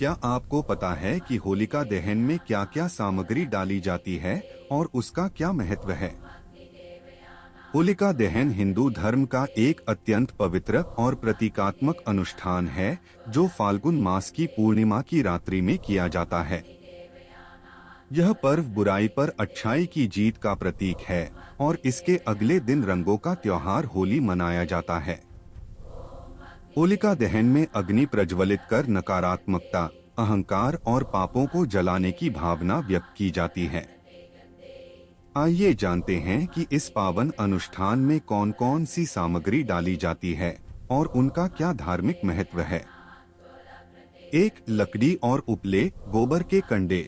क्या आपको पता है कि होलिका दहन में क्या क्या सामग्री डाली जाती है और उसका क्या महत्व है? होलिका दहन हिंदू धर्म का एक अत्यंत पवित्र और प्रतीकात्मक अनुष्ठान है जो फाल्गुन मास की पूर्णिमा की रात्रि में किया जाता है। यह पर्व बुराई पर अच्छाई की जीत का प्रतीक है और इसके अगले दिन रंगों का त्योहार होली मनाया जाता है। होलिका दहन में अग्नि प्रज्वलित कर नकारात्मकता, अहंकार और पापों को जलाने की भावना व्यक्त की जाती है। आइए जानते हैं कि इस पावन अनुष्ठान में कौन कौन सी सामग्री डाली जाती है और उनका क्या धार्मिक महत्व है। 1. लकड़ी और उपले, गोबर के कंडे।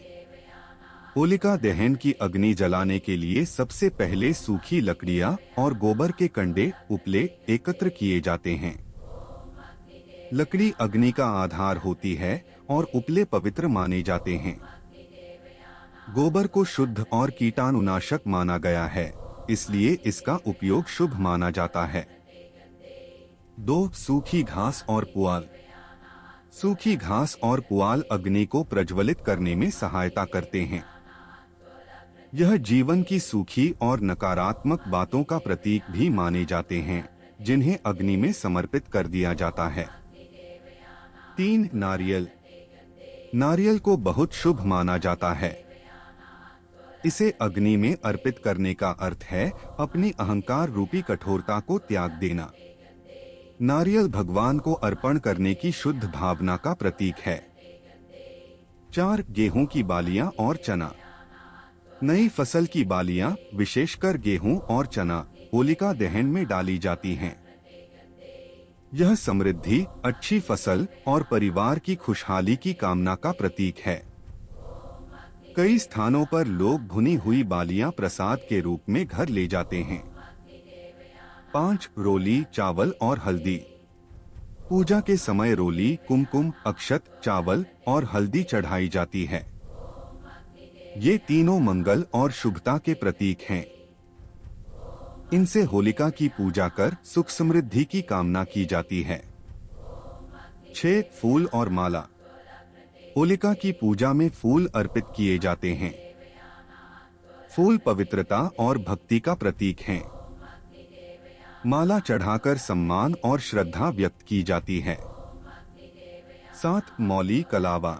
होलिका दहन की अग्नि जलाने के लिए सबसे पहले सूखी लकड़ियां और गोबर के कंडे, उपले एकत्र किए जाते हैं। लकड़ी अग्नि का आधार होती है और उपले पवित्र माने जाते हैं। गोबर को शुद्ध और कीटाणुनाशक माना गया है, इसलिए इसका उपयोग शुभ माना जाता है। 2. सूखी घास और पुआल। सूखी घास और पुआल अग्नि को प्रज्वलित करने में सहायता करते हैं। यह जीवन की सूखी और नकारात्मक बातों का प्रतीक भी माने जाते हैं, जिन्हें अग्नि में समर्पित कर दिया जाता है। 3. नारियल। नारियल को बहुत शुभ माना जाता है। इसे अग्नि में अर्पित करने का अर्थ है अपनी अहंकार रूपी कठोरता को त्याग देना। नारियल भगवान को अर्पण करने की शुद्ध भावना का प्रतीक है। 4. गेहूं की बालियां और चना। नई फसल की बालियां, विशेषकर गेहूं और चना, होलिका दहन में डाली जाती हैं। यह समृद्धि, अच्छी फसल और परिवार की खुशहाली की कामना का प्रतीक है। कई स्थानों पर लोग भुनी हुई बालियां प्रसाद के रूप में घर ले जाते हैं। 5. रोली, चावल और हल्दी। पूजा के समय रोली, कुमकुम, अक्षत, चावल और हल्दी चढ़ाई जाती है। ये तीनों मंगल और शुभता के प्रतीक हैं। इनसे होलिका की पूजा कर सुख समृद्धि की कामना की जाती है। 6. फूल और माला। होलिका की पूजा में फूल अर्पित किए जाते हैं। फूल पवित्रता और भक्ति का प्रतीक हैं। माला चढ़ाकर सम्मान और श्रद्धा व्यक्त की जाती है। 7. मौली, कलावा।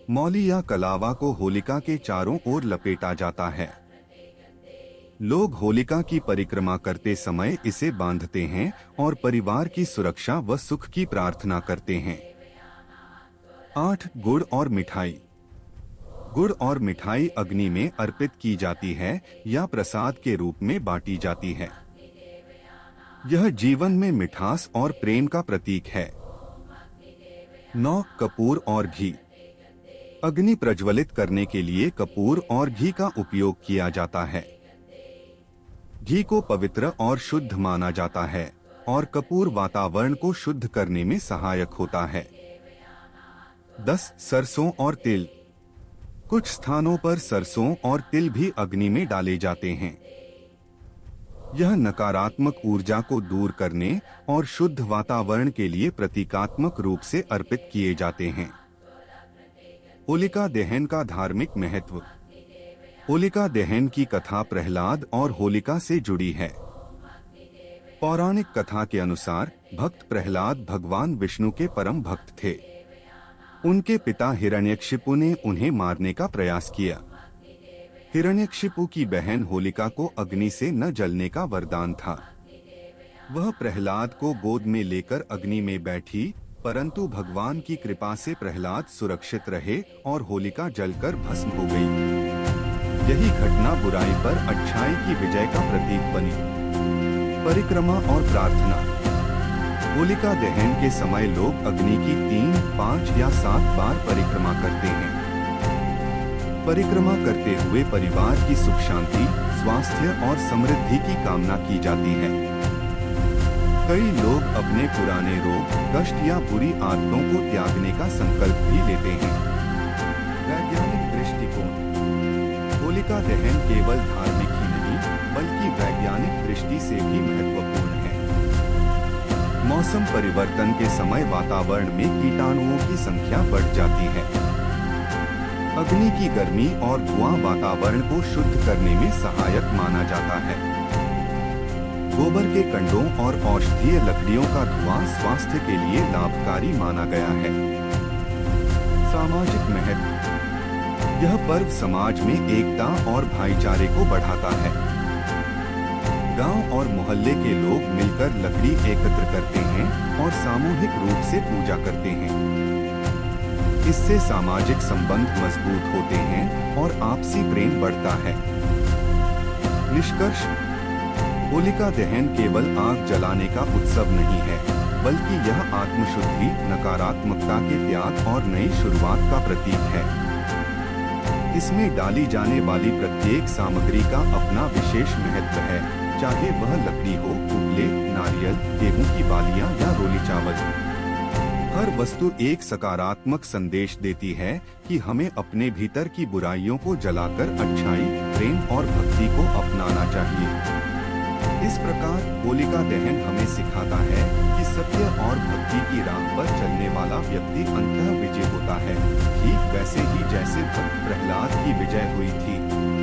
मौली या कलावा को होलिका के चारों ओर लपेटा जाता है। लोग होलिका की परिक्रमा करते समय इसे बांधते हैं और परिवार की सुरक्षा व सुख की प्रार्थना करते हैं। 8. गुड़ और मिठाई। गुड़ और मिठाई अग्नि में अर्पित की जाती है या प्रसाद के रूप में बांटी जाती है। यह जीवन में मिठास और प्रेम का प्रतीक है। 9. कपूर और घी। अग्नि प्रज्वलित करने के लिए कपूर और घी का उपयोग किया जाता है। घी को पवित्र और शुद्ध माना जाता है और कपूर वातावरण को शुद्ध करने में सहायक होता है। 10. सरसों और तिल। कुछ स्थानों पर सरसों और तिल भी अग्नि में डाले जाते हैं। यह नकारात्मक ऊर्जा को दूर करने और शुद्ध वातावरण के लिए प्रतीकात्मक रूप से अर्पित किए जाते हैं। होलिका दहन का धार्मिक महत्व। होलिका दहन की कथा प्रहलाद और होलिका से जुड़ी है। पौराणिक कथा के अनुसार भक्त प्रहलाद भगवान विष्णु के परम भक्त थे। उनके पिता हिरण्यकशिपु ने उन्हें मारने का प्रयास किया। हिरण्यकशिपु की बहन होलिका को अग्नि से न जलने का वरदान था। वह प्रहलाद को गोद में लेकर अग्नि में बैठी, परंतु भगवान की कृपा से प्रहलाद सुरक्षित रहे और होलिका जलकर भस्म हो गई। यही घटना बुराई पर अच्छाई की विजय का प्रतीक बनी। परिक्रमा और प्रार्थना। होलिका दहन के समय लोग अग्नि की 3, 5 या 7 बार परिक्रमा करते हैं। परिक्रमा करते हुए परिवार की सुख शांति, स्वास्थ्य और समृद्धि की कामना की जाती है। कई लोग अपने पुराने रोग, कष्ट या बुरी आदतों को त्यागने का संकल्प भी लेते हैं। वैज्ञानिक दृष्टिकोण। होलिका दहन केवल धार्मिक ही नहीं, बल्कि वैज्ञानिक दृष्टि से भी महत्वपूर्ण है। मौसम परिवर्तन के समय वातावरण में कीटाणुओं की संख्या बढ़ जाती है। अग्नि की गर्मी और धुआं वातावरण को शुद्ध करने में सहायक माना जाता है। गोबर के कंडों और औषधीय लकड़ियों का धुआं स्वास्थ्य के लिए लाभकारी माना गया है। सामाजिक महत्व। यह पर्व समाज में एकता और भाईचारे को बढ़ाता है। गांव और मोहल्ले के लोग मिलकर लकड़ी एकत्र करते हैं और सामूहिक रूप से पूजा करते हैं। इससे सामाजिक संबंध मजबूत होते हैं और आपसी प्रेम बढ़ता है। निष्कर्ष, होलिका दहन केवल आग जलाने का उत्सव नहीं है, बल्कि यह आत्मशुद्धि, नकारात्मकता के त्याग और नई शुरुआत का प्रतीक है। इसमें डाली जाने वाली प्रत्येक सामग्री का अपना विशेष महत्व है, चाहे वह लकड़ी हो, उपले, नारियल, गेहूं की बालियां या रोली चावल। हर वस्तु एक सकारात्मक संदेश देती है कि हमें अपने भीतर की बुराइयों को जलाकर अच्छाई, प्रेम और भक्ति को अपनाना चाहिए। इस प्रकार होलिका दहन हमें सिखाता है कि सत्य और भक्ति की राह पर चलने वाला व्यक्ति अंततः विजय होता है, ठीक वैसे ही जैसे भक्त प्रहलाद की विजय हुई थी।